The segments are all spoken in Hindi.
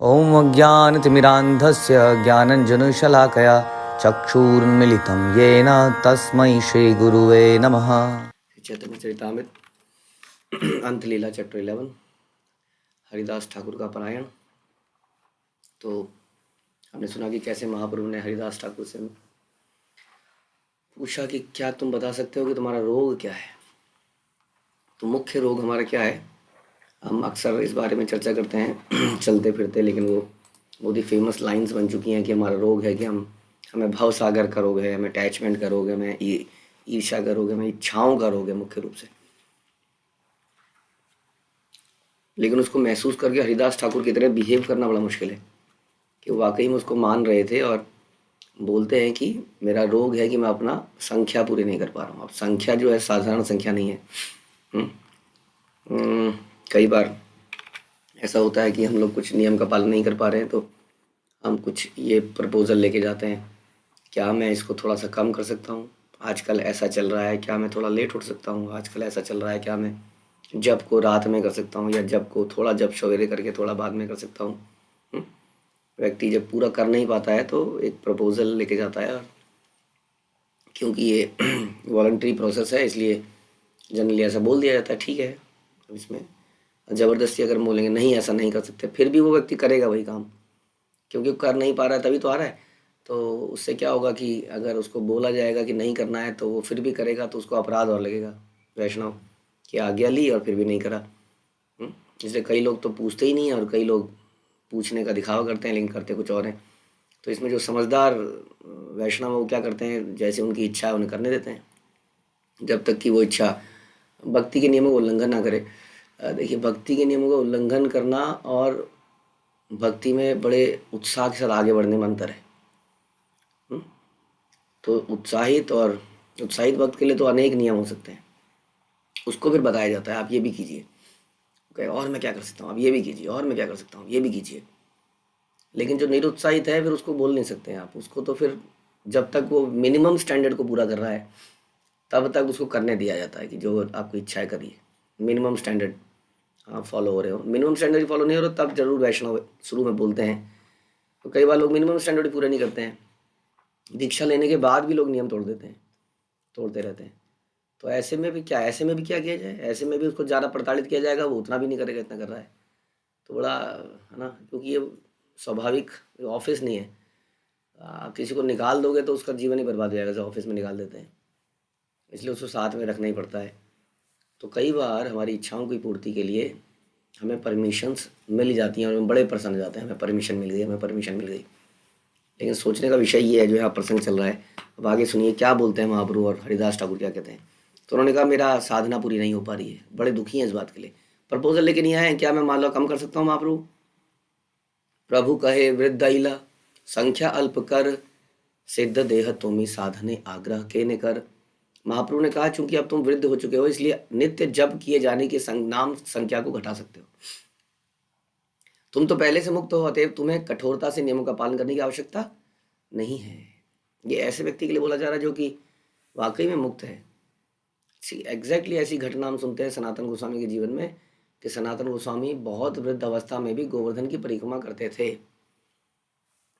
ॐ अज्ञानतिमिरान्धस्य ज्ञानञ्जनशलाकया चक्षुरुन्मिलितं येन तस्मै श्रीगुरुवे नमः। चैतन्य चरितामृत अंतलीला चैप्टर 11 हरिदास ठाकुर का पारायण। तो हमने सुना कि कैसे महाप्रभु ने हरिदास ठाकुर से पूछा कि क्या तुम बता सकते हो कि तुम्हारा रोग क्या है। तो मुख्य रोग हमारा क्या है, हम अक्सर इस बारे में चर्चा करते हैं चलते फिरते, लेकिन वो बहुत ही फेमस लाइंस बन चुकी हैं कि हमारा रोग है कि हमें भव सागर का रोग है, हमें अटैचमेंट का रोग है, हमें ईर्ष्या का रोग है, हमें इच्छाओं का रोग है मुख्य रूप से। लेकिन उसको महसूस करके हरिदास ठाकुर की तरह बिहेव करना बड़ा मुश्किल है कि वाकई में उसको मान रहे थे और बोलते हैं कि मेरा रोग है कि मैं अपना संख्या पूरी नहीं कर पा रहा हूँ। अब संख्या जो है साधारण संख्या नहीं है। हम्म, कई बार ऐसा होता है कि हम लोग कुछ नियम का पालन नहीं कर पा रहे हैं, तो हम कुछ ये प्रपोजल लेके जाते हैं, क्या मैं इसको थोड़ा सा कम कर सकता हूँ, आजकल ऐसा चल रहा है, क्या मैं थोड़ा लेट उठ सकता हूँ, आजकल ऐसा चल रहा है, क्या मैं जब को रात में कर सकता हूँ या जब को थोड़ा जब सवेरे करके थोड़ा बाद में कर सकता हूँ। व्यक्ति जब पूरा कर नहीं पाता है तो एक प्रपोजल लेके जाता है, और क्योंकि ये वॉलंटरी प्रोसेस है इसलिए जनरली ऐसा बोल दिया जाता है, ठीक है। अब इसमें ज़बरदस्ती अगर बोलेंगे नहीं ऐसा नहीं कर सकते, फिर भी वो व्यक्ति करेगा वही काम, क्योंकि वो कर नहीं पा रहा है तभी तो आ रहा है। तो उससे क्या होगा कि अगर उसको बोला जाएगा कि नहीं करना है तो वो फिर भी करेगा, तो उसको अपराध और लगेगा वैष्णव की आज्ञा ली और फिर भी नहीं करा। इसलिए कई लोग तो पूछते ही नहीं हैं और कई लोग पूछने का दिखावा करते हैं लेकिन करते कुछ और हैं। तो इसमें जो समझदार वैष्णव है वो क्या करते हैं, जैसे उनकी इच्छा है उन्हें करने देते हैं, जब तक कि वो इच्छा भक्ति के नियमों का उल्लंघन ना करे। देखिए, भक्ति के नियमों का उल्लंघन करना और भक्ति में बड़े उत्साह के साथ आगे बढ़ने में अंतर है। तो उत्साहित भक्त के लिए तो अनेक नियम हो सकते हैं, उसको फिर बताया जाता है आप ये भी कीजिए, ओके, और मैं क्या कर सकता हूँ, आप ये भी कीजिए, और मैं क्या कर सकता हूँ, ये भी कीजिए। लेकिन जो निरुत्साहित है फिर उसको बोल नहीं सकते हैं आप उसको, तो फिर जब तक वो मिनिमम स्टैंडर्ड को पूरा कर रहा है तब तक उसको करने दिया जाता है कि जो आपकी इच्छा है करिए। मिनिमम स्टैंडर्ड आप फॉलो हो रहे हो, मिनिमम स्टैंडर्ड फॉलो नहीं हो रहे तब जरूर वैष्णव शुरू में बोलते हैं। तो कई बार लोग मिनिमम स्टैंडर्ड पूरा नहीं करते हैं, दीक्षा लेने के बाद भी लोग नियम तोड़ देते हैं, तोड़ते रहते हैं। तो ऐसे में भी क्या किया जाए, ऐसे में भी उसको ज़्यादा प्रताड़ित किया जाएगा, वो उतना भी नहीं करेगा इतना कर रहा है। तो बड़ा है ना, क्योंकि ये स्वाभाविक ऑफिस नहीं है। आप किसी को निकाल दोगे तो उसका जीवन ही बर्बाद हो जाएगा जो ऑफिस में निकाल देते हैं, इसलिए उसको साथ में रखना ही पड़ता है। तो कई बार हमारी इच्छाओं की पूर्ति के लिए हमें परमिशंस मिल जाती हैं और हम बड़े प्रसन्न हो जाते हैं, हमें परमिशन मिल गई, हमें परमिशन मिल गई। लेकिन सोचने का विषय ये है जो यहाँ प्रसंग चल रहा है। अब आगे सुनिए क्या बोलते हैं महाप्रभु और हरिदास ठाकुर क्या कहते हैं। तो उन्होंने कहा मेरा साधना पूरी नहीं हो पा रही है, बड़े दुखी हैं इस बात के लिए, प्रपोजल लेके नहीं आए हैं, क्या मैं मान लो कम कर सकता हूँ महाप्रभु। प्रभु कहे वृद्ध इला संख्या अल्प कर, सिद्ध देह तुम्ही साधने आग्रह के ने कर। महाप्रभु ने कहा चूंकि अब तुम वृद्ध हो चुके हो इसलिए नित्य जप किए जाने की नाम संख्या को घटा सकते हो। तुम तो पहले से मुक्त हो, अतएव तुम्हें कठोरता से नियमों का पालन करने की आवश्यकता नहीं है। ये ऐसे व्यक्ति के लिए बोला जा रहा है जो कि वाकई में मुक्त है। एग्जैक्टली ऐसी घटना हम सुनते हैं सनातन गोस्वामी के जीवन में कि सनातन गोस्वामी बहुत वृद्ध अवस्था में भी गोवर्धन की परिक्रमा करते थे,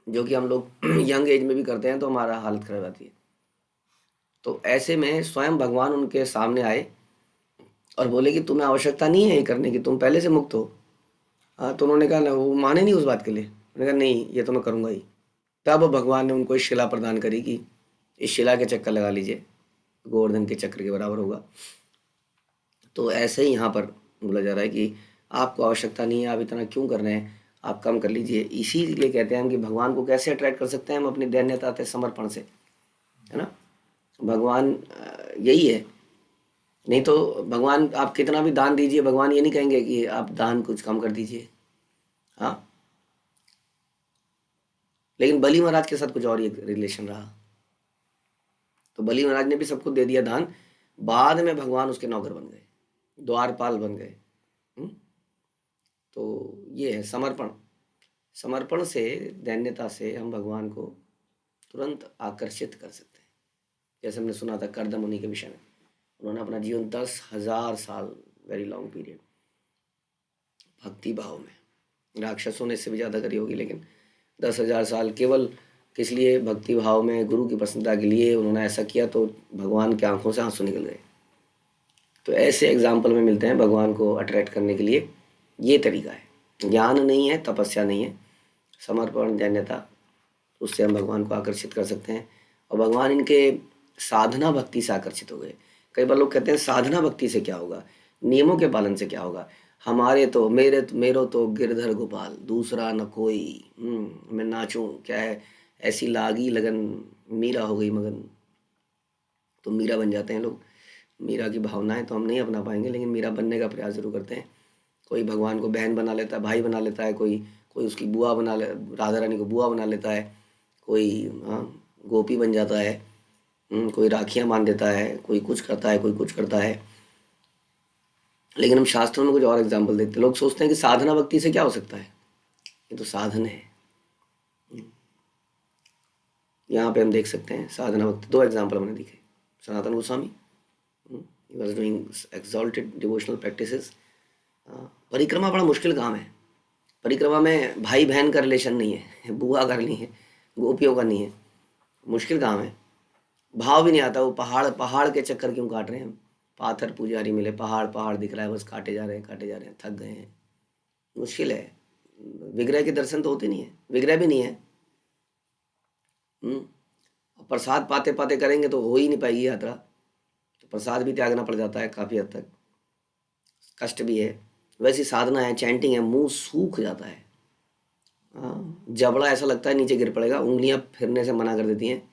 जो कि हम लोग यंग एज में भी करते हैं तो हमारा हालत खराब आती है। तो ऐसे में स्वयं भगवान उनके सामने आए और बोले कि तुम्हें आवश्यकता नहीं है ये करने की, तुम पहले से मुक्त हो। हाँ, तो उन्होंने कहा ना, वो माने नहीं उस बात के लिए, उन्होंने कहा नहीं ये तो मैं करूँगा ही। तब भगवान ने उनको एक शिला प्रदान करी कि इस शिला के चक्कर लगा लीजिए, गोवर्धन के चक्र के बराबर होगा। तो ऐसे ही यहाँ पर बोला जा रहा है कि आपको आवश्यकता नहीं है, आप इतना क्यों कर रहे हैं, आप कम कर लीजिए। इसीलिए कहते हैं हम कि भगवान को कैसे अट्रैक्ट कर सकते हैं हम, अपनी दैन्यता से, समर्पण से, है ना। भगवान यही है। नहीं तो भगवान आप कितना भी दान दीजिए, भगवान ये नहीं कहेंगे कि आप दान कुछ कम कर दीजिए। हाँ, लेकिन बली महाराज के साथ कुछ और ही रिलेशन रहा। तो बली महाराज ने भी सबको दे दिया दान, बाद में भगवान उसके नौकर बन गए, द्वारपाल बन गए। तो ये है समर्पण। समर्पण से, दैन्यता से हम भगवान को तुरंत आकर्षित कर सकते हैं। जैसे हमने सुना था कर्दम मुनि के विषय में, उन्होंने अपना जीवन 10,000 साल, वेरी लॉन्ग पीरियड, भक्ति भाव में राक्षसों ने इससे भी ज़्यादा करी होगी, लेकिन 10,000 साल केवल किस लिए? भक्ति भाव में गुरु की प्रसन्नता के लिए उन्होंने ऐसा किया, तो भगवान की आंखों से आंसू निकल गए। तो ऐसे एग्जाम्पल में मिलते हैं भगवान को अट्रैक्ट करने के लिए। ये तरीका है, ज्ञान नहीं है, तपस्या नहीं है, समर्पण, दैन्यता, उससे हम भगवान को आकर्षित कर सकते हैं। और भगवान इनके साधना भक्ति से आकर्षित हो गए। कई बार लोग कहते हैं साधना भक्ति से क्या होगा, नियमों के पालन से क्या होगा? हमारे तो मेरो तो गिरधर गोपाल, दूसरा न कोई। मैं नाचूं, क्या है, ऐसी लागी लगन, मीरा हो गई मगन। तो मीरा बन जाते हैं लोग। मीरा की भावनाएं तो हम नहीं अपना पाएंगे, लेकिन मीरा बनने का प्रयास जरूर करते हैं। कोई भगवान को बहन बना लेता है, भाई बना लेता है, कोई कोई उसकी बुआ बना ले, राधा रानी को बुआ बना लेता है, कोई गोपी बन जाता है, कोई राखियाँ बांध देता है, कोई कुछ करता है, कोई कुछ करता है। लेकिन हम शास्त्रों में कुछ और एग्जाम्पल देखते हैं। लोग सोचते हैं कि साधना भक्ति से क्या हो सकता है, ये तो साधन है। यहाँ पे हम देख सकते हैं साधना भक्ति, दो एग्जाम्पल हमने दिखे। Sanatan Goswami he was doing exalted devotional practices। परिक्रमा बड़ा मुश्किल काम है। परिक्रमा में भाई बहन का रिलेशन नहीं है, बुआ का नहीं है, गोपियों का नहीं है, मुश्किल काम है। भाव भी नहीं आता, वो पहाड़ के चक्कर क्यों काट रहे हैं हम? पाथर पुजारी मिले, पहाड़ दिख रहा है, बस काटे जा रहे हैं, थक गए हैं, मुश्किल है। विग्रह के दर्शन तो होते नहीं है, विग्रह भी नहीं है। प्रसाद पाते पाते करेंगे तो हो ही नहीं पाएगी यात्रा, तो प्रसाद भी त्यागना पड़ जाता है काफ़ी हद तक, कष्ट भी है। वैसी साधना है, चैंटिंग है, मुंह सूख जाता है, जबड़ा ऐसा लगता है नीचे गिर पड़ेगा, उंगलियां फिरने से मना कर देती हैं।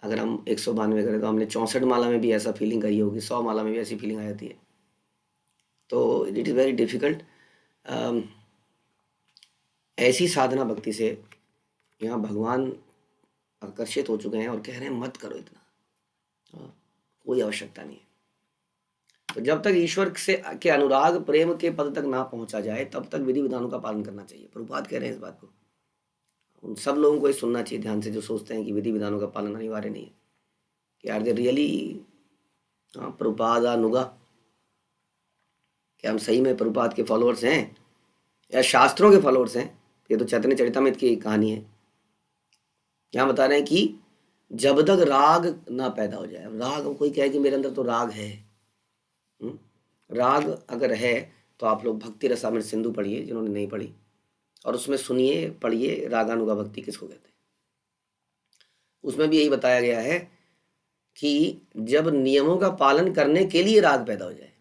अगर हम 192 करें तो हमने 64 माला में भी ऐसा फीलिंग करी होगी, 100 माला में भी ऐसी फीलिंग आ जाती है। तो इट इज़ वेरी डिफ़िकल्ट। ऐसी साधना भक्ति से यहाँ भगवान आकर्षित हो चुके हैं और कह रहे हैं मत करो इतना, कोई आवश्यकता नहीं है। तो जब तक ईश्वर से के अनुराग प्रेम के पद तक ना पहुंचा जाए, तब तक विधि विधानों का पालन करना चाहिए। प्रभुपाद कह रहे हैं इस बात को। उन सब लोगों को ये सुनना चाहिए ध्यान से, जो सोचते हैं कि विधि विधानों का पालन अनिवार्य नहीं है, कि are they really Prabhupada Anuga, क्या हम सही में प्रभुपाद के फॉलोअर्स हैं या शास्त्रों के फॉलोअर्स हैं? ये तो चैतन्य चरितामृत की कहानी है। यहाँ बता रहे हैं कि जब तक राग ना पैदा हो जाए, राग, कोई कहे कि मेरे अंदर तो राग है, राग अगर है तो आप लोग भक्ति रसामृत सिंधु पढ़िए, जिन्होंने नहीं पढ़ी, और उसमें सुनिए, पढ़िए रागानुगा भक्ति किसको कहते हैं। उसमें भी यही बताया गया है कि जब नियमों का पालन करने के लिए राग पैदा हो जाए,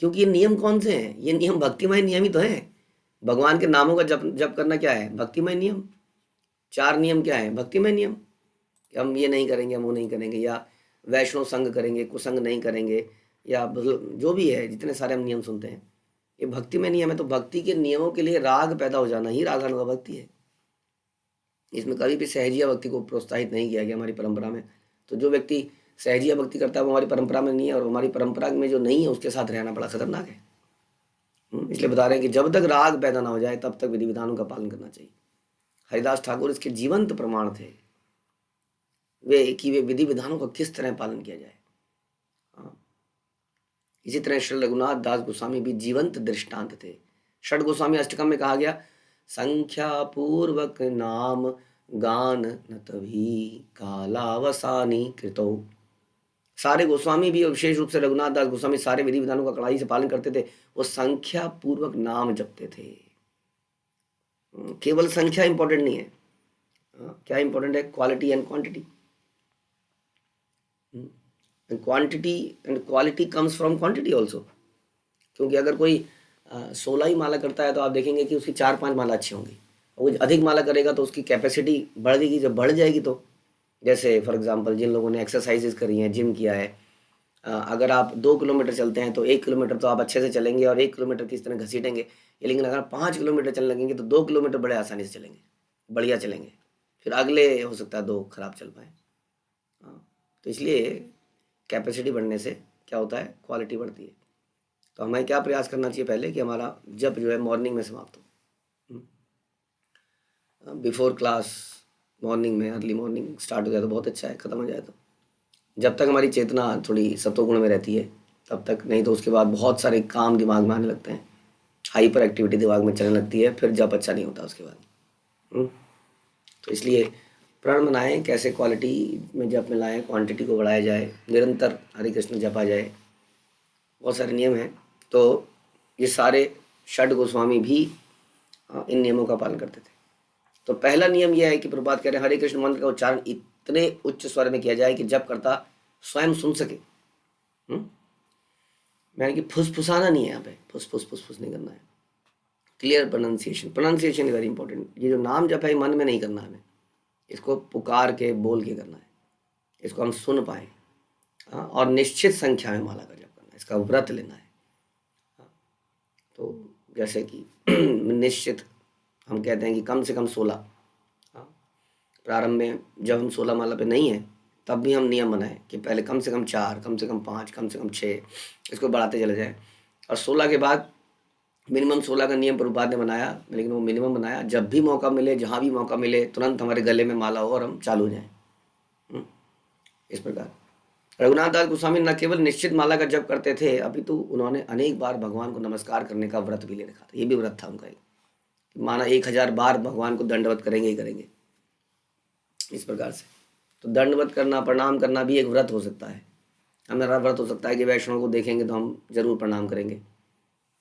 क्योंकि ये नियम कौन से हैं? ये नियम भक्तिमय नियम ही तो हैं। भगवान के नामों का जप करना क्या है? भक्तिमय नियम। 4 नियम क्या है? भक्तिमय नियम, कि हम ये नहीं करेंगे, हम वो नहीं करेंगे, या वैष्णव संग करेंगे, कुसंग नहीं करेंगे, या जो भी है, जितने सारे हम नियम सुनते हैं, ये भक्ति में नियम है। तो भक्ति के नियमों के लिए राग पैदा हो जाना ही रागानुगा भक्ति है। इसमें कभी भी सहजिया भक्ति को प्रोत्साहित नहीं किया गया हमारी परंपरा में। तो जो व्यक्ति सहजिया भक्ति करता है वो हमारी परंपरा में नहीं है, और हमारी परंपरा में जो नहीं है उसके साथ रहना बड़ा खतरनाक है। इसलिए बता रहे हैं कि जब तक राग पैदा ना हो जाए तब तक विधि विधानों का पालन करना चाहिए। हरिदास ठाकुर इसके जीवंत प्रमाण थे, वे विधि विधानों का किस तरह पालन किया जाए। इसी तरह श्री रघुनाथ दास गोस्वामी भी जीवंत दृष्टांत थे। षड गोस्वामी अष्टकम में कहा गया, संख्या पूर्वक नाम गान न तभी कालावसानी कृतो। सारे गोस्वामी भी, विशेष रूप से रघुनाथ दास गोस्वामी, सारे विधि विधानों का कड़ाई से पालन करते थे। वो संख्या पूर्वक नाम जपते थे। केवल संख्या इंपॉर्टेंट नहीं है, क्या इंपॉर्टेंट है? Quality and quantity. Quantity and quality comes from quantity also. क्योंकि अगर कोई 16 ही माला करता है तो आप देखेंगे कि उसकी 4-5 माला अच्छी होंगी, और अधिक माला करेगा तो उसकी कैपेसिटी बढ़ेगी। जब बढ़ जाएगी तो, जैसे फॉर एग्जांपल जिन लोगों ने एक्सरसाइजेज करी हैं, जिम किया है, अगर आप 2 किलोमीटर चलते हैं तो 1 किलोमीटर तो आप अच्छे से चलेंगे और 1 किलोमीटर किस तरह घसीटेंगे। लेकिन अगर 5 किलोमीटर चलने लगेंगे तो 2 किलोमीटर बड़े आसानी से चलेंगे, बढ़िया चलेंगे। फिर अगले हो सकता है 2 खराब चल पाए। तो इसलिए कैपेसिटी बढ़ने से क्या होता है? क्वालिटी बढ़ती है। तो हमें क्या प्रयास करना चाहिए? पहले कि हमारा जब जो है मॉर्निंग में समाप्त हो, बिफोर क्लास मॉर्निंग में, अर्ली मॉर्निंग स्टार्ट हो जाए तो बहुत अच्छा है, ख़त्म हो जाए तो। जब तक हमारी चेतना थोड़ी सत्वगुण में रहती है तब तक, नहीं तो उसके बाद बहुत सारे काम दिमाग में आने लगते हैं, हाइपर एक्टिविटी दिमाग में चलने लगती है, फिर जप अच्छा नहीं होता उसके बाद। तो इसलिए प्रण बनाएं, कैसे क्वालिटी में जप में लाएं, क्वांटिटी को बढ़ाया जाए, निरंतर हरे कृष्ण जपा जाए, बहुत सारे नियम हैं। तो ये सारे षड गोस्वामी भी इन नियमों का पालन करते थे। तो पहला नियम यह है कि प्रभुपाद कह रहे हैं हरे कृष्ण मंत्र का उच्चारण इतने उच्च स्वर में किया जाए कि जब करता स्वयं सुन सके। यानी कि फुसफुसाना नहीं है, यहाँ पे फुस नहीं करना है। Clear pronunciation is very important. ये जो नाम जप है मन में नहीं करना है हमें, इसको पुकार के बोल के करना है, इसको हम सुन पाए। और निश्चित संख्या में माला का जप करना है, इसका व्रत लेना है। तो जैसे कि निश्चित हम कहते हैं कि कम से कम 16। प्रारंभ में जब हम 16 माला पे नहीं है तब भी हम नियम बनाए कि पहले कम से कम 4, कम से कम 5, कम से कम 6, इसको बढ़ाते चले जाए। और 16 के बाद मिनिमम 16 का नियम प्रभुपाद ने बनाया, लेकिन वो मिनिमम बनाया। जब भी मौका मिले, जहाँ भी मौका मिले, तुरंत हमारे गले में माला हो और हम चालू हो जाएं। इस प्रकार रघुनाथ दास गोस्वामी न केवल निश्चित माला का जप करते थे, अभी तो उन्होंने अनेक बार भगवान को नमस्कार करने का व्रत भी ले रखा था। ये भी व्रत था उनका एक, माना 1000 बार भगवान को दंडवत करेंगे ही करेंगे, इस प्रकार से। तो दंडवत करना, प्रणाम करना भी एक व्रत हो सकता है। हमारा व्रत हो सकता है कि वैष्णव को देखेंगे तो हम जरूर प्रणाम करेंगे।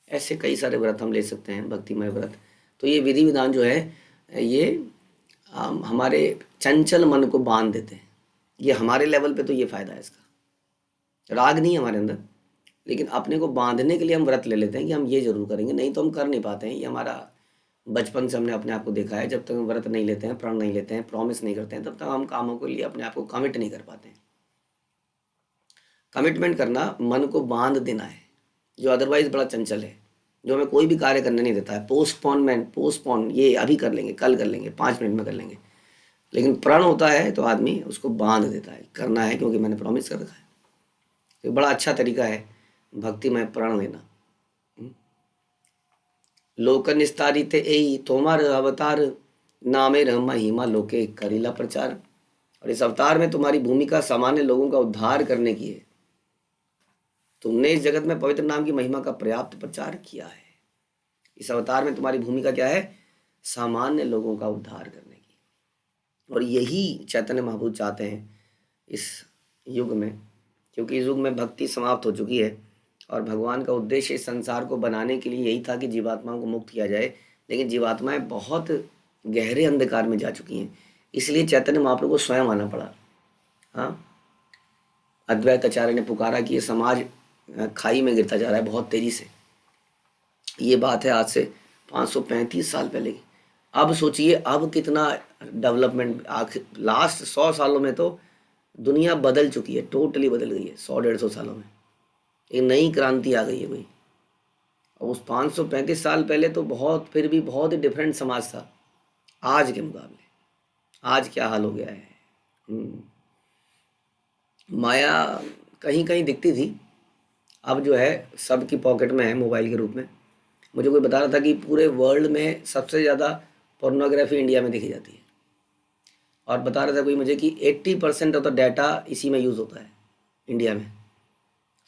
ऐसे कई सारे व्रत हम ले सकते हैं, भक्तिमय व्रत। तो ये विधि विधान जो है ये हमारे चंचल मन को बांध देते हैं। ये हमारे लेवल पे तो ये फायदा है इसका। राग नहीं है हमारे अंदर, लेकिन अपने को बांधने के लिए हम व्रत ले लेते हैं कि हम ये जरूर करेंगे, नहीं तो हम कर नहीं पाते हैं। ये हमारा बचपन से हमने अपने आप को देखा है, जब तक हम व्रत नहीं लेते हैं, प्रण नहीं लेते हैं, प्रॉमिस नहीं करते हैं, तब तक हम कामों के लिए अपने आप को कमिट नहीं कर पाते हैं। कमिटमेंट करना मन को बांध देना है, जो अदरवाइज बड़ा चंचल है, जो हमें कोई भी कार्य करने नहीं देता है। पोस्टपोन, ये अभी कर लेंगे, कल कर लेंगे, 5 मिनट में कर लेंगे। लेकिन प्रण होता है तो आदमी उसको बांध देता है, करना है क्योंकि मैंने प्रॉमिस कर रखा है। तो बड़ा अच्छा तरीका है भक्ति में प्रण लेना। लोक निस्तारित एई तोमार अवतार, नामेर महिमा लोके करीला प्रचार। और इस अवतार में तुम्हारी भूमिका सामान्य लोगों का उद्धार करने की है। तुमने इस जगत में पवित्र नाम की महिमा का पर्याप्त प्रचार किया है। इस अवतार में तुम्हारी भूमिका क्या है? सामान्य लोगों का उद्धार करने की। और यही चैतन्य महाप्रभु चाहते हैं इस युग में, क्योंकि इस युग में भक्ति समाप्त हो चुकी है और भगवान का उद्देश्य इस संसार को बनाने के लिए यही था कि जीवात्माओं को मुक्त किया जाए। लेकिन जीवात्माएं बहुत गहरे अंधकार में जा चुकी हैं, इसलिए चैतन्य महाप्रभु को स्वयं आना पड़ा। हाँ, अद्वैत आचार्य ने पुकारा कि ये समाज खाई में गिरता जा रहा है बहुत तेजी से। ये बात है आज से 535 साल पहले की। अब सोचिए अब कितना डेवलपमेंट, लास्ट 100 सालों में तो दुनिया बदल चुकी है, टोटली बदल गई है। 100-150 सालों में एक नई क्रांति आ गई है भाई। और उस 535 साल पहले तो बहुत, फिर भी बहुत ही डिफरेंट समाज था आज के मुकाबले। आज क्या हाल हो गया है। माया कहीं कहीं दिखती थी, अब जो है सबकी पॉकेट में है मोबाइल के रूप में। मुझे कोई बता रहा था कि पूरे वर्ल्ड में सबसे ज़्यादा पोर्नोग्राफी इंडिया में देखी जाती है। और बता रहा था कोई मुझे कि 80% ऑफ द डाटा इसी में यूज़ होता है इंडिया में।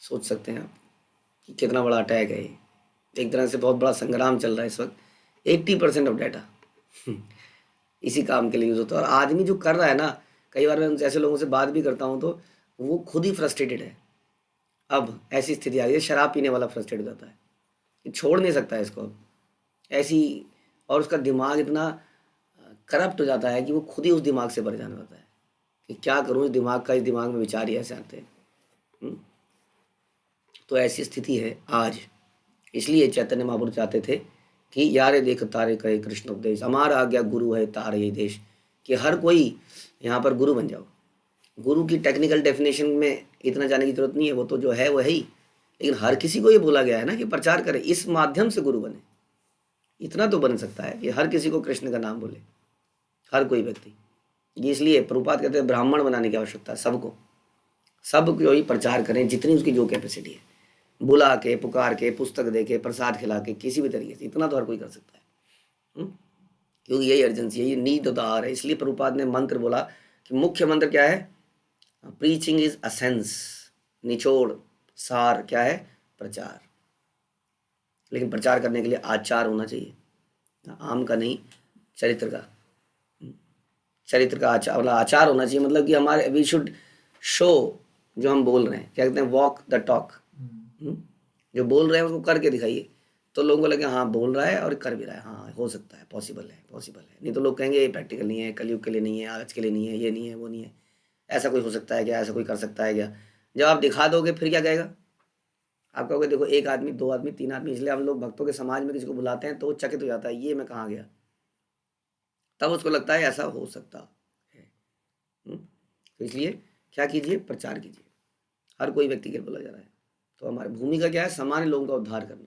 सोच सकते हैं आप कि कितना बड़ा अटैक है ये। एक तरह से बहुत बड़ा संग्राम चल रहा है इस वक्त। 80% ऑफ डाटा इसी काम के लिए यूज़ होता है। और आदमी जो कर रहा है ना, कई बार मैं उन ऐसे लोगों से बात भी करता हूँ तो वो खुद ही फ्रस्ट्रेटेड है। अब ऐसी स्थिति आ गई है, शराब पीने वाला फ्रस्ट्रेट हो जाता है कि छोड़ नहीं सकता है इसको ऐसी। और उसका दिमाग इतना करप्ट हो जाता है कि वो खुद ही उस दिमाग से परेशान होता है कि क्या करूँ, इस दिमाग में विचार ही ऐसे आते हैं। तो ऐसी स्थिति है आज। इसलिए चैतन्य महाप्रभु चाहते थे कि यारे देख तारे कहे कृष्ण उपदेश, हमारा आज्ञा गुरु है तारे ये देश, कि हर कोई यहाँ पर गुरु बन जाओ। गुरु की टेक्निकल डेफिनेशन में इतना जाने की जरूरत नहीं है, वो तो जो है वो है ही। लेकिन हर किसी को ये बोला गया है ना कि प्रचार करे, इस माध्यम से गुरु बने। इतना तो बन सकता है कि हर किसी को कृष्ण का नाम बोले, हर कोई व्यक्ति। इसलिए प्रभुपाद कहते हैं ब्राह्मण बनाने की आवश्यकता है सबको। सबको ही प्रचार करें जितनी उसकी जो कैपेसिटी है, बुला के, पुकार के, पुस्तक दे के, प्रसाद खिला के, किसी भी तरीके से। इतना तो हर कोई कर सकता है, क्योंकि यही अर्जेंसी है, ये नीड ऑफ द आवर है। इसलिए प्रभुपाद ने मंत्र बोला कि मुख्य मंत्र क्या है? प्रीचिंग इज असेंस, निचोड़ सार क्या है? प्रचार। लेकिन प्रचार करने के लिए आचार होना चाहिए, आम का नहीं, चरित्र का। चरित्र का आचार, मतलब आचार होना चाहिए, मतलब कि हमारे वी शुड शो, जो हम बोल रहे हैं क्या कहते हैं, वॉक द टॉक। जो बोल रहे हैं उसको करके दिखाइए, तो लोगों को लगे हाँ बोल रहा है और कर भी रहा है, हाँ हो सकता है, पॉसिबल है, पॉसिबल है। नहीं तो लोग कहेंगे ये प्रैक्टिकल नहीं है, कलयुग के लिए नहीं है, आज के लिए नहीं है, ये नहीं है, वो नहीं है, ऐसा कोई हो सकता है क्या, ऐसा कोई कर सकता है क्या। जब आप दिखा दोगे फिर क्या कहेगा, आप कहोगे देखो एक आदमी, दो आदमी, तीन आदमी। इसलिए हम लोग भक्तों के समाज में किसी को बुलाते हैं तो वो चकित हो जाता है, ये मैं कहाँ गया, तब उसको लगता है ऐसा हो सकता है। तो इसलिए क्या कीजिए, प्रचार कीजिए। हर कोई व्यक्ति के लिए बोला जा रहा है, तो हमारी भूमिका क्या है, सामान्य लोगों का उद्धार करना।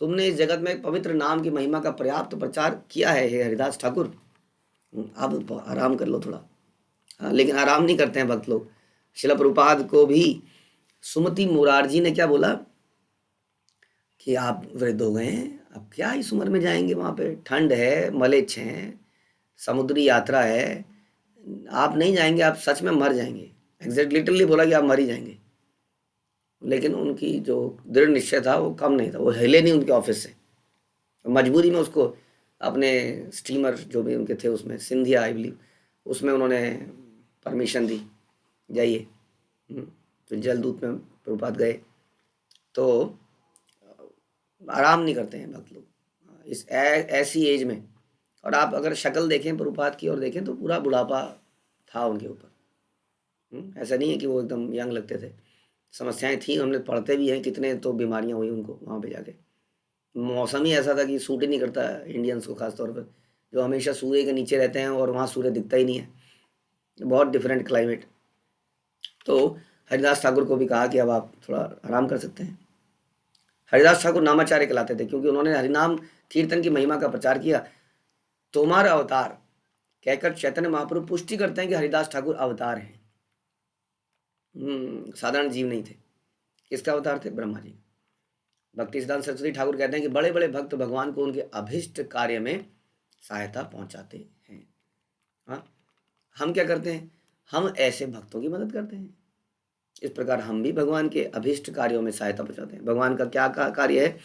तुमने इस जगत में पवित्र नाम की महिमा का पर्याप्त प्रचार किया है हे हरिदास ठाकुर, अब आराम कर लो थोड़ा। हाँ, लेकिन आराम नहीं करते हैं भक्त लोग। शिला प्रभुपाद को भी सुमति मुरारजी ने क्या बोला कि आप वृद्ध हो गए हैं, अब क्या इस उम्र में जाएंगे वहाँ पे, ठंड है, मलेच्छ हैं, समुद्री यात्रा है, आप नहीं जाएंगे, आप सच में मर जाएंगे। एग्जैक्ट लिटरली बोला कि आप मर ही जाएंगे। लेकिन उनकी जो दृढ़ निश्चय था वो कम नहीं था, वो हिले नहीं उनके ऑफिस से। मजबूरी में उसको अपने स्टीमर जो भी उनके थे उसमें, सिंधिया आई बिलीव, उसमें उन्होंने परमिशन दी, जाइए। तो जलदूत में प्रभुपाद गए। तो आराम नहीं करते हैं भक्त लोग इस ऐसी एज में। और आप अगर शक्ल देखें प्रभुपाद की और देखें तो पूरा बुढ़ापा था उनके ऊपर। ऐसा नहीं है कि वो एकदम यंग लगते थे, समस्याएं थी, हमने पढ़ते भी हैं कितने तो बीमारियां हुई उनको वहाँ पे जाके। मौसम ही ऐसा था कि सूट ही नहीं करता इंडियंस को, खास तौर पर जो हमेशा सूर्य के नीचे रहते हैं और वहाँ सूर्य दिखता ही नहीं है, बहुत डिफरेंट क्लाइमेट। तो हरिदास ठाकुर को भी कहा कि अब आप थोड़ा आराम कर सकते हैं। हरिदास ठाकुर नामाचार्य कहलाते थे क्योंकि उन्होंने हरिनाम कीर्तन की महिमा का प्रचार किया। तुम्हारा अवतार कहकर चैतन्य महाप्रभु पुष्टि करते हैं कि हरिदास ठाकुर अवतार हैं, साधारण जीव नहीं थे। किसका अवतार थे, ब्रह्मा जी। भक्ति सिद्धांत सरस्वती ठाकुर कहते हैं कि बड़े बड़े भक्त भगवान को उनके अभिष्ट कार्य में सहायता पहुंचाते हैं। हाँ, हम क्या करते हैं, हम ऐसे भक्तों की मदद करते हैं। इस प्रकार हम भी भगवान के अभिष्ट कार्यों में सहायता पहुंचाते हैं। भगवान का क्या कार्य है,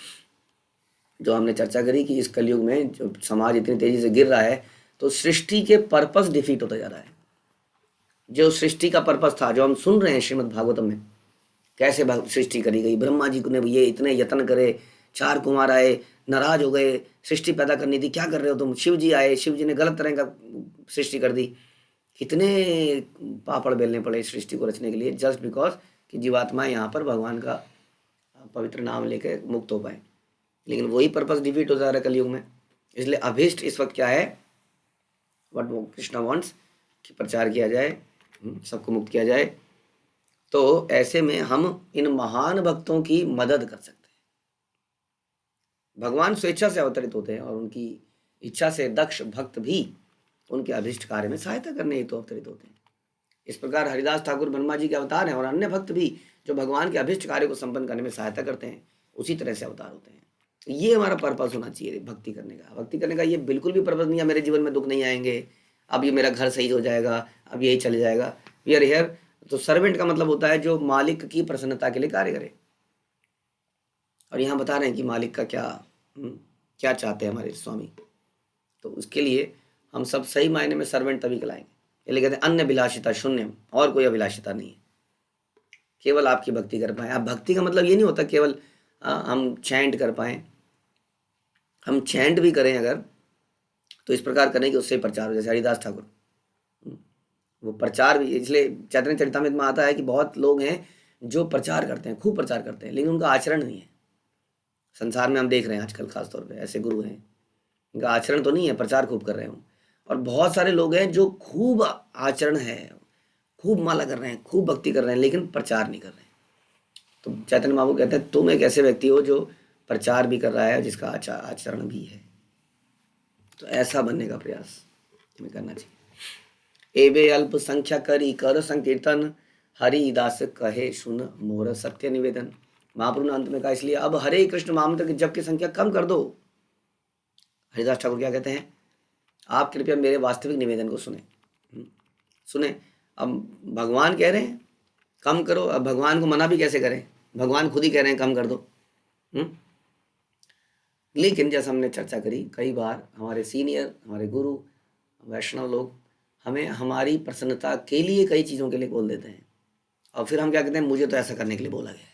जो हमने चर्चा करी कि इस कलयुग में जो समाज इतनी तेजी से गिर रहा है, तो सृष्टि के पर्पस डिफीट होता जा रहा है। जो सृष्टि का पर्पस था, जो हम सुन रहे हैं श्रीमद् भागवतम में, कैसे सृष्टि करी गई, ब्रह्मा जी ने ये इतने यत्न करे, 4 कुमार आए, नाराज हो गए, सृष्टि पैदा करनी थी, क्या कर रहे हो तुम। शिव जी आए, शिव जी ने गलत तरह का सृष्टि कर दी। कितने पापड़ बेलने पड़े सृष्टि को रचने के लिए, जस्ट बिकॉज कि जीवात्माएं यहाँ पर भगवान का पवित्र नाम लेकर मुक्त हो पाए। लेकिन वही पर्पस डिफीट हो जा रहा है कलयुग में। इसलिए अभीष्ट इस वक्त क्या है, व्हाट वो कृष्णा वांट्स, कि प्रचार किया जाए, सबको मुक्त किया जाए। तो ऐसे में हम इन महान भक्तों की मदद कर सकते हैं। भगवान स्वेच्छा से अवतरित होते हैं और उनकी इच्छा से दक्ष भक्त भी उनके अभिष्ट कार्य में सहायता करने हेतु अवतरित होते हैं। इस प्रकार हरिदास ठाकुर ब्रह्मा जी के अवतार हैं और अन्य भक्त भी जो भगवान के अभिष्ट कार्य को संपन्न करने में सहायता करते हैं, उसी तरह से अवतार होते हैं। ये हमारा पर्पस होना चाहिए भक्ति करने का। भक्ति करने का ये बिल्कुल भी पर्पस नहीं है मेरे जीवन में दुख नहीं आएंगे, अब ये मेरा घर सही हो जाएगा, अब यही चले जाएगा। We are here. तो सर्वेंट का मतलब होता है जो मालिक की प्रसन्नता के लिए कार्य करे। और यहाँ बता रहे हैं कि मालिक का क्या चाहते हैं हमारे स्वामी। तो उसके लिए हम सब सही मायने में सर्वेंट तभी कहलाएंगे। इसलिए कहते हैं अन्य अभिलाषिता शून्यम, और कोई अभिलाषिता नहीं है, केवल आपकी भक्ति कर पाए। अब भक्ति का मतलब ये नहीं होता केवल हम चैंट कर पाएँ। हम चैंट भी करें अगर, तो इस प्रकार करें कि उससे प्रचार हो। जैसे हरिदास ठाकुर, वो प्रचार भी, इसलिए चैतन्य चरितामृत में आता है कि बहुत लोग हैं जो प्रचार करते हैं, खूब प्रचार करते हैं, लेकिन उनका आचरण नहीं है। संसार में हम देख रहे हैं आजकल खास तौर पे ऐसे गुरु हैं, इनका आचरण तो नहीं है, प्रचार खूब कर रहे हो। और बहुत सारे लोग हैं जो खूब आचरण है, खूब माला कर रहे हैं, खूब भक्ति कर रहे हैं, लेकिन प्रचार नहीं कर रहे हैं। तो चैतन्य महाप्रभु कहते हैं तुम एक ऐसे व्यक्ति हो जो प्रचार भी कर रहा है, जिसका आचरण भी है। तो ऐसा बनने का प्रयास हमें करना चाहिए। एवे अल्प संख्या करी कर संकीर्तन, हरिदास कहे सुन मोर सत्य निवेदन। महाप्रभु ने अंत में कहा इसलिए अब हरे कृष्ण महामंत्र की जप की संख्या कम कर दो। हरिदास ठाकुर क्या कहते हैं, आप कृपया मेरे वास्तविक निवेदन को सुने। सुने, अब भगवान कह रहे हैं कम करो, अब भगवान को मना भी कैसे करें, भगवान खुद ही कह रहे हैं कम कर दो। लेकिन जैसा हमने चर्चा करी, कई बार हमारे सीनियर, हमारे गुरु, वैष्णव लोग हमें हमारी प्रसन्नता के लिए कई चीज़ों के लिए बोल देते हैं, और फिर हम क्या कहते हैं, मुझे तो ऐसा करने के लिए बोला गया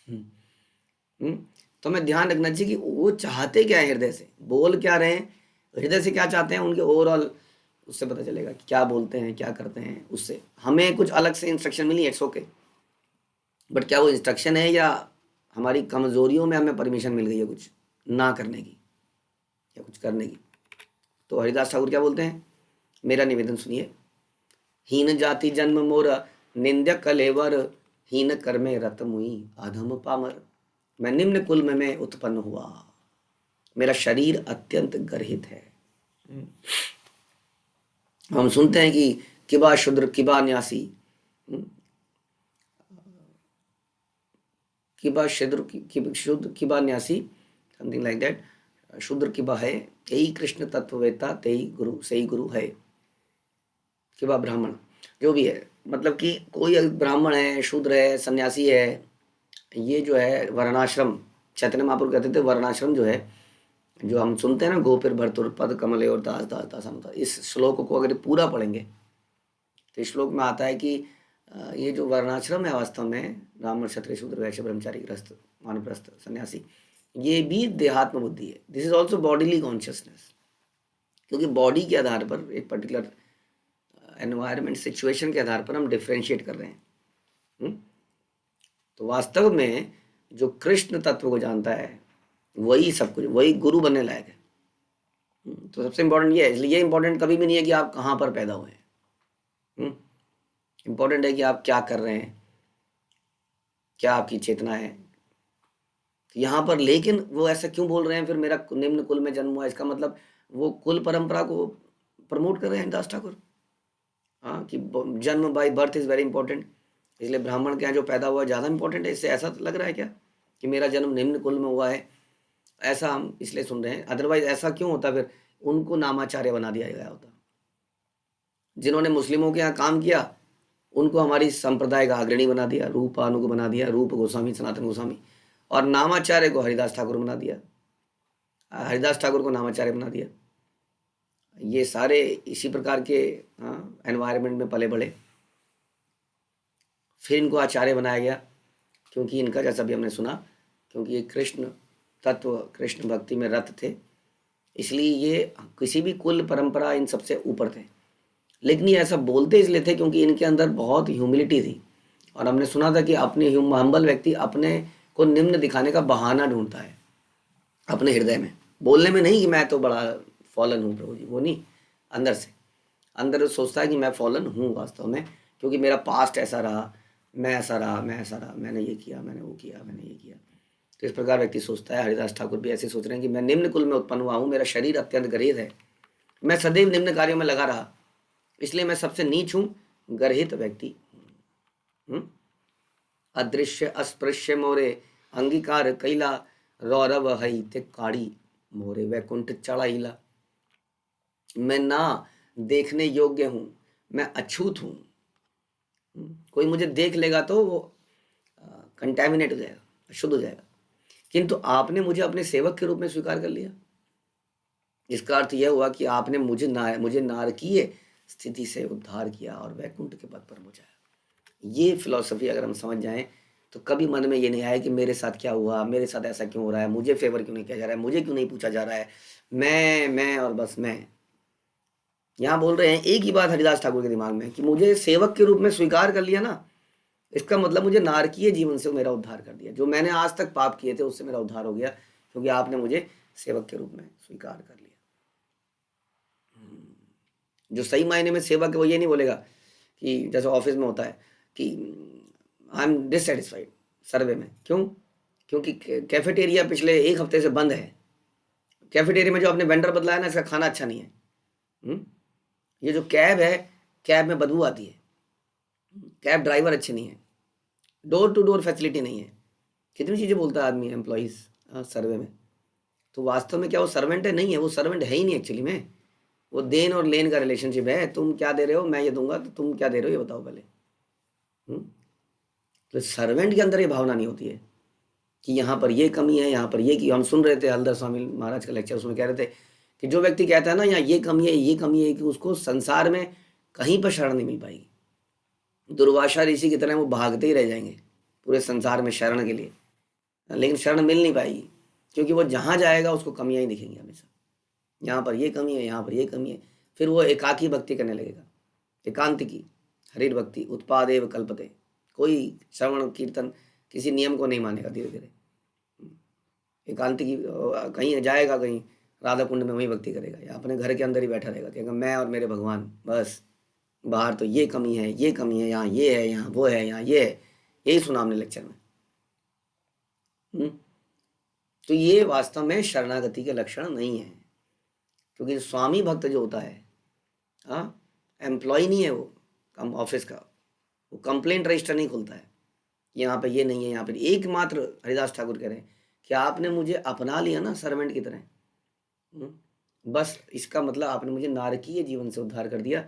है। तो हमें ध्यान रखना चाहिए कि वो चाहते क्या है, हृदय से बोल क्या रहे हैं, हृदय से क्या चाहते हैं, उनके ओवरऑल उससे पता चलेगा कि क्या बोलते हैं, क्या करते हैं। उससे हमें कुछ अलग से इंस्ट्रक्शन मिली, इट्स ओके, बट क्या वो इंस्ट्रक्शन है या हमारी कमजोरियों में हमें परमिशन मिल गई है कुछ ना करने की या कुछ करने की। तो हरिदास ठाकुर क्या बोलते हैं, मेरा निवेदन सुनिए। हीन जाति जन्म मोर निंद्य कलेवर, हीन कर्मे रत मुई अधम पामर। मैं निम्न कुल में मैं उत्पन्न हुआ, मेरा शरीर अत्यंत गर्हित है। हम सुनते हैं कि किबा शूद्र किबा न्यासी, किबा शुद्र किबा न्यासी, समथिंग लाइक दैट। शूद्र किबा है, यही कृष्ण तत्ववेता तेई गुरु, सही गुरु है। किबा ब्राह्मण, जो भी है, मतलब कि कोई ब्राह्मण है, शूद्र है, सन्यासी है, ये जो है वर्णाश्रम, चैतन्य महाप्रभु कहते थे वर्णाश्रम जो है, जो हम सुनते हैं ना, गोपिर भरतुर पद कमले और दास दास दास, इस श्लोक को अगर पूरा पढ़ेंगे तो इस श्लोक में आता है कि ये जो वर्णाश्रम है वास्तव में ब्राह्मण क्षत्रिय शूद्र वैश्य ब्रह्मचारी गृहस्थ वानप्रस्थ सन्यासी, ये भी देहात्म बुद्धि है। This is also bodily consciousness, क्योंकि बॉडी के आधार पर एक पर्टिकुलर एनवायरनमेंट सिचुएशन के आधार पर हम डिफ्रेंशिएट कर रहे हैं। तो वास्तव में जो कृष्ण तत्व को जानता है वही सब कुछ, वही गुरु बनने लायक है। तो सबसे इम्पोर्टेंट ये है, इसलिए ये इम्पोर्टेंट कभी भी नहीं है कि आप कहाँ पर पैदा हुए हैं, इम्पोर्टेंट है कि आप क्या कर रहे हैं, क्या आपकी चेतना है यहाँ पर। लेकिन वो ऐसा क्यों बोल रहे हैं फिर, मेरा निम्न कुल में जन्म हुआ, इसका मतलब वो कुल परंपरा को प्रमोट कर रहे हैं दास ठाकुर। हाँ, कि जन्म by birth is very important, इसलिए ब्राह्मण के यहाँ जो पैदा हुआ ज़्यादा इंपॉर्टेंट है। इससे ऐसा लग रहा है क्या कि मेरा जन्म निम्न कुल में हुआ है, ऐसा हम इसलिए सुन रहे हैं। अदरवाइज ऐसा क्यों होता, फिर उनको नामाचार्य बना दिया गया होता। जिन्होंने मुस्लिमों के यहाँ काम किया उनको हमारी संप्रदाय का अग्रणी बना दिया, रूपानु को बना दिया, रूप गोस्वामी सनातन गोस्वामी, और नामाचार्य को हरिदास ठाकुर बना दिया, हरिदास ठाकुर को नामाचार्य बना दिया। ये सारे इसी प्रकार के एनवायरनमेंट में पले बढ़े, फिर इनको आचार्य बनाया गया, क्योंकि इनका जैसा भी हमने सुना, क्योंकि ये कृष्ण तत्व कृष्ण भक्ति में रत थे, इसलिए ये किसी भी कुल परंपरा इन सबसे ऊपर थे। लेकिन ये ऐसा बोलते इसलिए थे क्योंकि इनके अंदर बहुत ह्यूमिलिटी थी, और हमने सुना था कि अपने हम्बल व्यक्ति अपने को निम्न दिखाने का बहाना ढूंढता है अपने हृदय में, बोलने में नहीं कि मैं तो बड़ा फॉलन हूँ प्रभु जी, वो नहीं, अंदर से, अंदर सोचता है कि मैं फॉलन हूँ वास्तव में, क्योंकि मेरा पास्ट ऐसा रहा, मैं ऐसा रहा, मैं ऐसा रहा, मैंने ये किया, मैंने वो किया, मैंने ये किया। तो इस प्रकार व्यक्ति सोचता है। हरिदास ठाकुर भी ऐसे सोच रहे हैं कि मैं निम्न कुल में उत्पन्न हुआ हूँ, मेरा शरीर अत्यंत गर्हित है, मैं सदैव निम्न कार्यों में लगा रहा, इसलिए मैं सबसे नीच हूँ, गर्हित व्यक्ति। अदृश्य अस्पृश्य मोरे अंगीकार कैला, रौरव हई ते काड़ी मोरे वैकुंठ चढ़ाईला। मैं ना देखने योग्य हूँ, मैं अछूत हूँ, कोई मुझे देख लेगा तो वो कंटैमिनेट हो जाएगा, अशुद्ध हो जाएगा, किंतु आपने मुझे अपने सेवक के रूप में स्वीकार कर लिया। इसका अर्थ यह हुआ कि आपने मुझे नारकीय स्थिति से उद्धार किया और वैकुंठ के पद पर पहुंचाया। ये फिलॉसफी अगर हम समझ जाएं तो कभी मन में ये नहीं आया कि मेरे साथ क्या हुआ, मेरे साथ ऐसा क्यों हो रहा है, मुझे फेवर क्यों नहीं किया जा रहा है, मुझे क्यों नहीं पूछा जा रहा है, मैं और बस मैं। यहाँ बोल रहे हैं एक ही बात हरिदास ठाकुर के दिमाग में कि मुझे सेवक के रूप में स्वीकार कर लिया ना, इसका मतलब मुझे नारकीय जीवन से मेरा उद्धार कर दिया, जो मैंने आज तक पाप किए थे उससे मेरा उद्धार हो गया, क्योंकि आपने मुझे सेवक के रूप में स्वीकार कर लिया। जो सही मायने में सेवक है वो ये नहीं बोलेगा कि जैसे ऑफिस में होता है कि आई एम डिससेटिस्फाइड सर्वे में, क्यों, क्योंकि कैफेटेरिया पिछले एक हफ्ते से बंद है, कैफेटेरिया में जो आपने वेंडर बदला है ना, इसका खाना अच्छा नहीं है। ये जो कैब है, कैब में बदबू आती है, कैब ड्राइवर अच्छे नहीं है, डोर टू डोर फैसिलिटी नहीं है, कितनी चीज़ें बोलता है आदमी एम्प्लॉइज सर्वे में। तो वास्तव में क्या वो सर्वेंट है? नहीं है, वो सर्वेंट है ही नहीं एक्चुअली में, वो देन और लेन का रिलेशनशिप है। तुम क्या दे रहे हो, मैं ये दूंगा, तो तुम क्या दे रहे हो ये बताओ पहले। तो सर्वेंट के अंदर ये भावना नहीं होती है। कि यहाँ पर ये कमी है, यहाँ पर ये की हम सुन रहे थे हलदर स्वामी महाराज का लेक्चर, उसमें कह रहे थे कि जो व्यक्ति कहता है ना यहाँ ये कमी है, ये कमी है, कि उसको संसार में कहीं पर शरण नहीं मिल पाएगी। दुर्वासा ऋषि की तरह वो भागते ही रह जाएंगे पूरे संसार में शरण के लिए, लेकिन शरण मिल नहीं पाएगी, क्योंकि वो जहाँ जाएगा उसको कमियाँ ही दिखेंगी हमेशा। यहाँ पर ये कमी है, यहाँ पर ये कमी है, फिर वो एकाकी भक्ति करने लगेगा, एकांत की हरिर भक्ति उत्पादेव कल्पते। कोई श्रवण कीर्तन किसी नियम को नहीं मानेगा, धीरे धीरे एकांत की कहीं जाएगा, कहीं राधा कुंड में वहीं भक्ति करेगा, या अपने घर के अंदर ही बैठा रहेगा, कहेगा मैं और मेरे भगवान बस, बाहर तो ये कमी है, ये कमी है, यहाँ ये है, यहाँ वो है, यहाँ ये है, यही सुना हमने लेक्चर में। तो ये वास्तव में शरणागति के लक्षण नहीं है, क्योंकि स्वामी भक्त जो होता है, हाँ, एम्प्लॉय नहीं है वो कम ऑफिस का, वो कंप्लेंट रजिस्टर नहीं खुलता है, यहाँ पे ये नहीं है, यहाँ पे एकमात्र हरिदास ठाकुर कह रहे हैं कि आपने मुझे अपना लिया ना सर्वेंट की तरह, बस इसका मतलब आपने मुझे नारकीय जीवन से उद्धार कर दिया,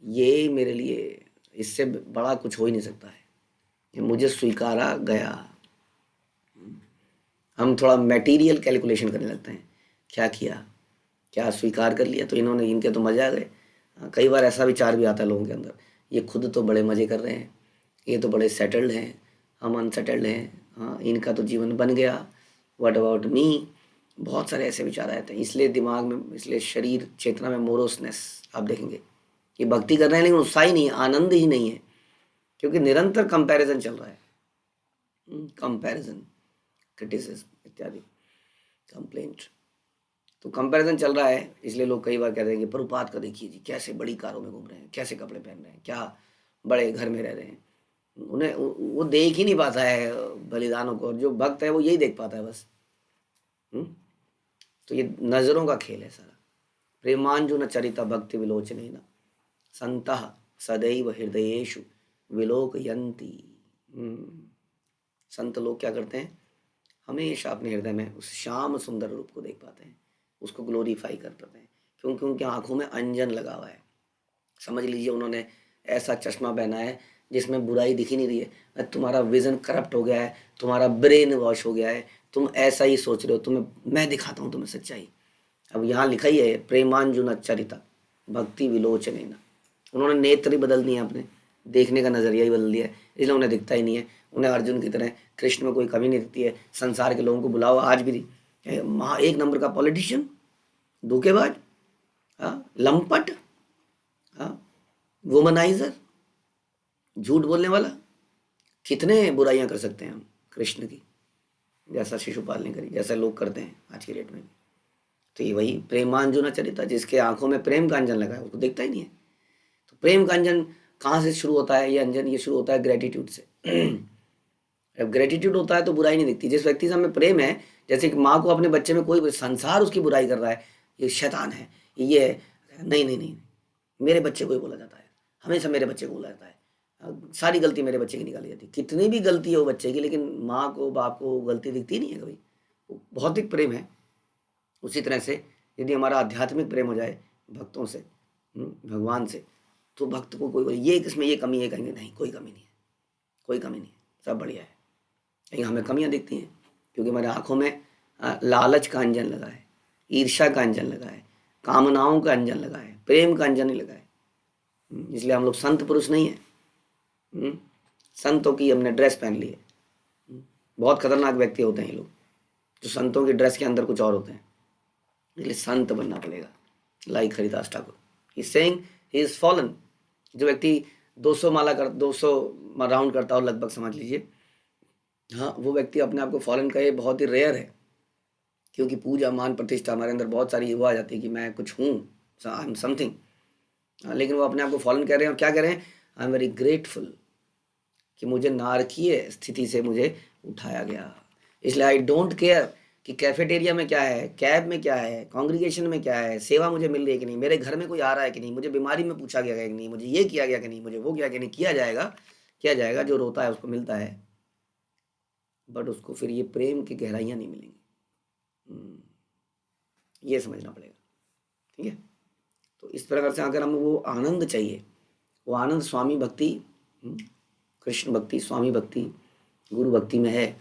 ये मेरे लिए इससे बड़ा कुछ हो ही नहीं सकता है, ये मुझे स्वीकारा गया। हम थोड़ा मटेरियल कैलकुलेशन करने लगते हैं, क्या किया, क्या स्वीकार कर लिया, तो इन्होंने, इनके तो मज़े आ गए। कई बार ऐसा विचार भी आता है लोगों के अंदर, ये खुद तो बड़े मज़े कर रहे हैं, ये तो बड़े सेटल्ड हैं, हम अनसेटल्ड हैं, हाँ इनका तो जीवन बन गया, व्हाट अबाउट मी। बहुत सारे ऐसे विचार आते हैं, इसलिए दिमाग में, इसलिए शरीर चेतना में मोरोसनेस आप देखेंगे कि भक्ति कर रहे हैं लेकिन उत्साह ही नहीं है, आनंद ही नहीं है, क्योंकि निरंतर कंपैरिजन चल रहा है, कंपैरिजन, क्रिटिसिज्म इत्यादि, कंप्लेंट, तो कंपैरिजन चल रहा है। इसलिए लोग कई बार कहते हैं कि प्रभुपाद का देखिए जी कैसे बड़ी कारों में घूम रहे हैं, कैसे कपड़े पहन रहे हैं, क्या बड़े घर में रह रहे हैं, उन्हें वो देख ही नहीं पाता है बलिदानों को, और जो भक्त है वो यही देख पाता है बस। तो ये नजरों का खेल है सारा। प्रेमांजुन चरिता भक्ति विलोचने न संतः सदैव हृदयेषु विलोकयन्ति। संत लोग क्या करते हैं, हमेशा अपने हृदय में उस श्याम सुंदर रूप को देख पाते हैं, उसको ग्लोरीफाई कर पाते हैं, क्योंकि उनकी आंखों में अंजन लगा हुआ है। समझ लीजिए उन्होंने ऐसा चश्मा पहना है जिसमें बुराई दिख ही नहीं रही है, तुम्हारा विजन करप्ट हो गया है, तुम्हारा ब्रेन वॉश हो गया है, तुम ऐसा ही सोच रहे हो, तुम्हें मैं दिखाता हूँ तुम्हें सच्चाई। अब यहाँ लिखा ही है प्रेमांजुन चरिता भक्ति विलोचने न, उन्होंने नेत्र ही बदल दिए, अपने देखने का नजरिया ही बदल दिया है, इसलिए उन्हें दिखता ही नहीं है। उन्हें अर्जुन की तरह कृष्ण में कोई कमी नहीं दिखती है। संसार के लोगों को बुलाओ आज भी, एक नंबर का पॉलिटिशियन, धोखेबाज, लंपट, वुमनाइजर, झूठ बोलने वाला, कितने बुराइयां कर सकते हैं हम कृष्ण की, जैसा शिशुपाल ने करी, जैसा लोग करते हैं आज की डेट में भी। तो ये वही प्रेमांजुन चरिता, जिसके आंखों में प्रेम का अंजन लगा है उसको दिखता ही नहीं है। तो प्रेम का अंजन कहाँ से शुरू होता है, ये अंजन ये शुरू होता है ग्रेटिट्यूड से। जब ग्रेटिट्यूड होता है तो बुराई नहीं दिखती। जिस व्यक्ति से हमें प्रेम है, जैसे कि माँ को अपने बच्चे में कोई संसार उसकी बुराई कर रहा है, ये शैतान है, ये है, नहीं नहीं नहीं, मेरे बच्चे को ही बोला जाता है, हमेशा मेरे बच्चे को बोला जाता है, सारी गलती मेरे बच्चे की निकाली जाती है। कितनी भी गलती हो बच्चे की, लेकिन माँ को बाप को गलती दिखती नहीं है कभी, वो भौतिक प्रेम है। उसी तरह से यदि हमारा आध्यात्मिक प्रेम हो जाए भक्तों से, भगवान से, तो भक्त को कोई ये किसमें ये कमी है, कहेंगे नहीं कोई कमी नहीं है, कोई कमी नहीं है, सब बढ़िया है। लेकिन हमें कमियां दिखती हैं, क्योंकि हमारे आंखों में लालच का अंजन लगा है, ईर्ष्या का अंजन लगा है, कामनाओं का अंजन लगा है, प्रेम का अंजन नहीं लगा है। इसलिए हम लोग संत पुरुष नहीं है। संतों की हमने ड्रेस पहन ली है। बहुत खतरनाक व्यक्ति होते हैं ये लोग, जो संतों की ड्रेस के अंदर कुछ और होते हैं। इसलिए संत बनना पड़ेगा, like Haridas Thakur, he saying he is fallen. जो व्यक्ति 200 माला कर 200 राउंड करता हो लगभग, समझ लीजिए, हाँ, वो व्यक्ति अपने आप को फॉलन कहे बहुत ही रेयर है, क्योंकि पूजा मान प्रतिष्ठा हमारे अंदर बहुत सारी वो आ जाती है कि मैं कुछ हूँ, आई एम समथिंग, लेकिन वो अपने आप को फॉलन कह रहे हैं। और क्या कह रहे हैं, आई एम वेरी ग्रेटफुल कि मुझे नारकीय स्थिति से मुझे उठाया गया। इसलिए आई डोंट केयर कि कैफेटेरिया में क्या है, कैब में क्या है, कांग्रीगेशन में क्या है, सेवा मुझे मिल रही है कि नहीं, मेरे घर में कोई आ रहा है कि नहीं, मुझे बीमारी में पूछा गया है कि नहीं, मुझे ये किया गया कि नहीं, मुझे वो किया कि नहीं, किया जाएगा। जो रोता है उसको मिलता है, बट उसको फिर ये प्रेम की गहराइयाँ नहीं मिलेंगी। ये समझना पड़ेगा, ठीक है। तो इस प्रकार से अगर हमें वो आनंद चाहिए, वो आनंद स्वामी भक्ति, कृष्ण भक्ति, स्वामी भक्ति, गुरु भक्ति में है,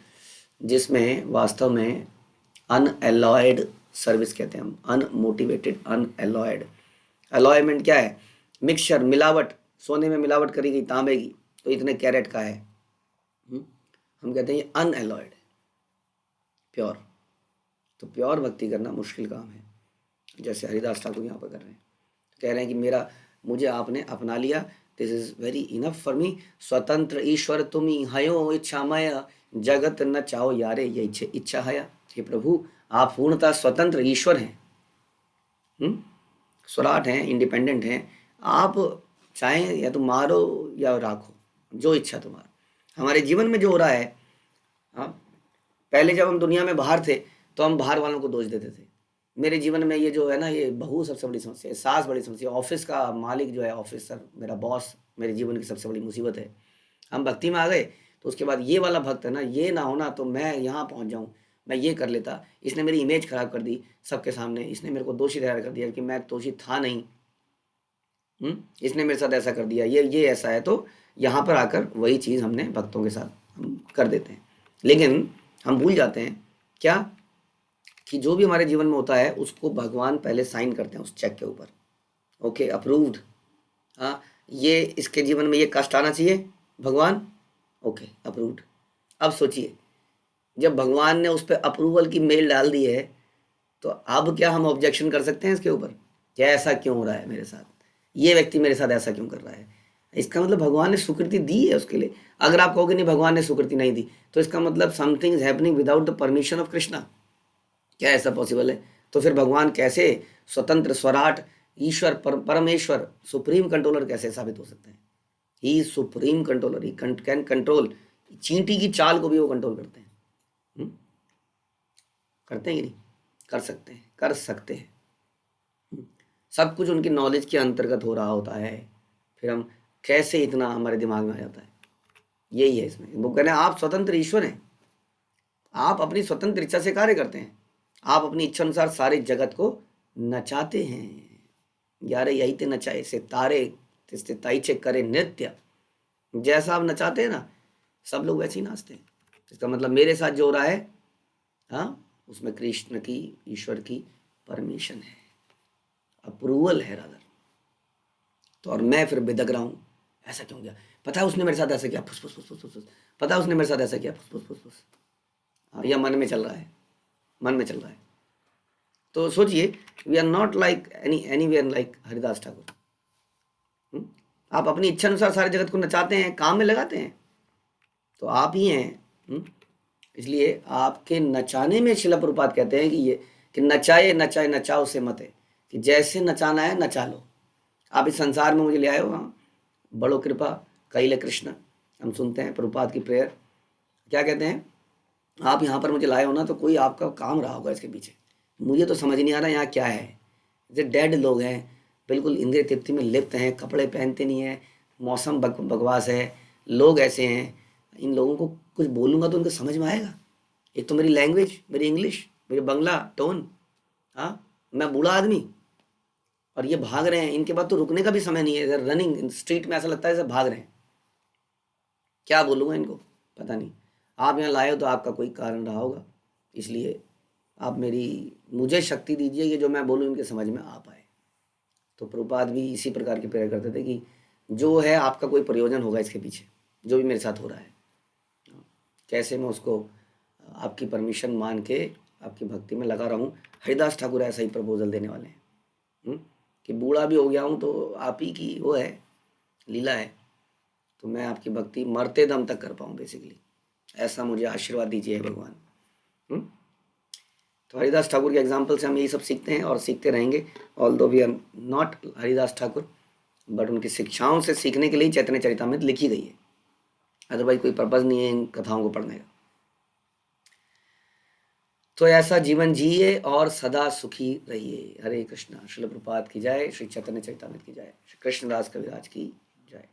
जिसमें वास्तव में अनएलॉयड सर्विस कहते हैं हम, अनमोटिवेटेड, अनएलॉयड। अलॉयमेंट क्या है? मिक्सचर, मिलावट। सोने में मिलावट करी गई तांबे की, तो इतने कैरेट का है। हम कहते हैं ये अनएलॉयड, प्योर। तो प्योर भक्ति करना मुश्किल काम है, जैसे हरिदास ठाकुर यहाँ पर कर रहे हैं। कह रहे हैं कि मुझे आपने अपना लिया, this is very enough for me. स्वतंत्र ईश्वर तुम ही हयो इच्छामय, जगत न चाहो यारे ये इच्छा हया। हे प्रभु, आप पूर्णतः स्वतंत्र ईश्वर हैं, स्वराट हैं, इंडिपेंडेंट हैं। आप चाहें या तो मारो या राखो, जो इच्छा तुम्हारा। हमारे जीवन में जो हो रहा है, हाँ, पहले जब हम दुनिया में बाहर थे तो हम बाहर वालों को दोष देते थे। मेरे जीवन में ये जो है ना, ये बहू सबसे बड़ी समस्या है, सास बड़ी समस्या, ऑफिस का मालिक जो है, ऑफिसर, मेरा बॉस मेरे जीवन की सबसे बड़ी मुसीबत है। हम भक्ति में आ गए तो उसके बाद ये वाला भक्त है ना, ये ना होना तो मैं यहाँ पहुँच जाऊँ, मैं ये कर लेता, इसने मेरी इमेज खराब कर दी सबके सामने, इसने मेरे को दोषी ठहरा कर दिया कि मैं दोषी था नहीं, इसने मेरे साथ ऐसा कर दिया, ये ऐसा है। तो यहाँ पर आकर वही चीज़ हमने भक्तों के साथ हम कर देते हैं। लेकिन हम भूल जाते हैं क्या, कि जो भी हमारे जीवन में होता है उसको भगवान पहले साइन करते हैं उस चेक के ऊपर। Okay, approved. हाँ, ये इसके जीवन में ये कष्ट आना चाहिए भगवान, ओके अप्रूव्ड। अब सोचिए, जब भगवान ने उस पर अप्रूवल की मेल डाल दी है, तो अब क्या हम ऑब्जेक्शन कर सकते हैं इसके ऊपर? क्या ऐसा क्यों हो रहा है मेरे साथ, ये व्यक्ति मेरे साथ ऐसा क्यों कर रहा है? इसका मतलब भगवान ने स्वीकृति दी है उसके लिए। अगर आप कहोगे नहीं भगवान ने स्वीकृति नहीं दी, तो इसका मतलब something is happening without the permission of Krishna. क्या ऐसा पॉसिबल है? तो फिर भगवान कैसे स्वतंत्र, स्वराट, ईश्वर, परमेश्वर, सुप्रीम कंट्रोलर कैसे साबित हो सकते हैं? He supreme controller, he can control. चींटी की चाल को भी वो कंट्रोल करते हैं। करते हैं कि नहीं? कर सकते हैं, कर सकते हैं। सब कुछ उनकी नॉलेज के अंतर्गत हो रहा होता है, फिर हम कैसे इतना हमारे दिमाग में आ जाता है? यही है इसमें। वो कह रहे हैं आप स्वतंत्र ईश्वर हैं, आप अपनी स्वतंत्र इच्छा से कार्य करते हैं, आप अपनी इच्छा अनुसार सारे जगत को नचाते हैं। यारे यही ते नचाए से तारे तिस्ते ताइचे करे नृत्य। जैसा आप नचाते हैं ना, सब लोग वैसे ही नाचते हैं। इसका मतलब मेरे साथ जो हो रहा है, हाँ, उसमें कृष्ण की, ईश्वर की परमिशन है, अप्रूवल है रादर। तो और मैं फिर बिदक रहा हूँ, ऐसा क्यों किया, पता है उसने मेरे साथ ऐसा किया, फुस फुस फुस फुस फुस, पता है उसने मेरे साथ ऐसा किया, फुस फुस फुस फुस। या मन में चल रहा है, मन में चल रहा है। तो सोचिए, we are not like anywhere like Haridas Thakur. आप अपनी इच्छा अनुसार सारे जगत को नचाते हैं, काम में लगाते हैं, तो आप ही हैं। इसलिए आपके नचाने में शिला प्रभुपाद कहते हैं कि ये कि नचाए नचाए नचाओ से मत है, कि जैसे नचाना है नचा लो। आप इस संसार में मुझे ले आए हो, हाँ, बड़ो कृपा कैले कृष्ण। हम सुनते हैं प्रभुपाद की प्रेयर, क्या कहते हैं, आप यहाँ पर मुझे लाए हो ना, तो कोई आपका काम रहा होगा इसके पीछे। मुझे तो समझ नहीं आ रहा यहाँ क्या है। जैसे डेड लोग हैं, बिल्कुल इंद्रिय तृप्ति में लिप्त हैं, कपड़े पहनते नहीं हैं, मौसम बकवास है, लोग ऐसे हैं। इन लोगों को कुछ बोलूँगा तो उनको समझ में आएगा? एक तो मेरी लैंग्वेज, मेरी इंग्लिश, मेरी बंगला टोन, हाँ, मैं बूढ़ा आदमी, और ये भाग रहे हैं। इनके बाद तो रुकने का भी समय नहीं है, रनिंग स्ट्रीट में, ऐसा लगता है जैसे भाग रहे हैं। क्या बोलूँगा इनको, पता नहीं। आप यहाँ लाए हो तो आपका कोई कारण रहा होगा, इसलिए आप मुझे शक्ति दीजिए कि जो मैं बोलूँ इनके समझ में आ पाए। तो प्रभुपाद भी इसी प्रकार की प्रेयर करते थे कि जो है आपका कोई प्रयोजन होगा इसके पीछे, जो भी मेरे साथ हो रहा है, कैसे मैं उसको आपकी परमिशन मान के आपकी भक्ति में लगा रहा हूँ। हरिदास ठाकुर ऐसा ही प्रपोजल देने वाले हैं कि बूढ़ा भी हो गया हूँ तो आप ही की वो है, लीला है, तो मैं आपकी भक्ति मरते दम तक कर पाऊँ बेसिकली। ऐसा मुझे आशीर्वाद दीजिए भगवान। तो हरिदास ठाकुर के एग्जाम्पल से हम यही सब सीखते हैं और सीखते रहेंगे। Although we are not Haridas Thakur, but उनकी शिक्षाओं से सीखने के लिए चैतन्य चरितामृत लिखी गई है, अदरवाइज कोई पर्पज़ नहीं है इन कथाओं को पढ़ने का। तो ऐसा जीवन जिए और सदा सुखी रहिए। हरे कृष्णा। श्रील प्रभुपाद की जय, श्री चैतन्य चरितामृत की जय, श्री कृष्णदास कविराज की जय।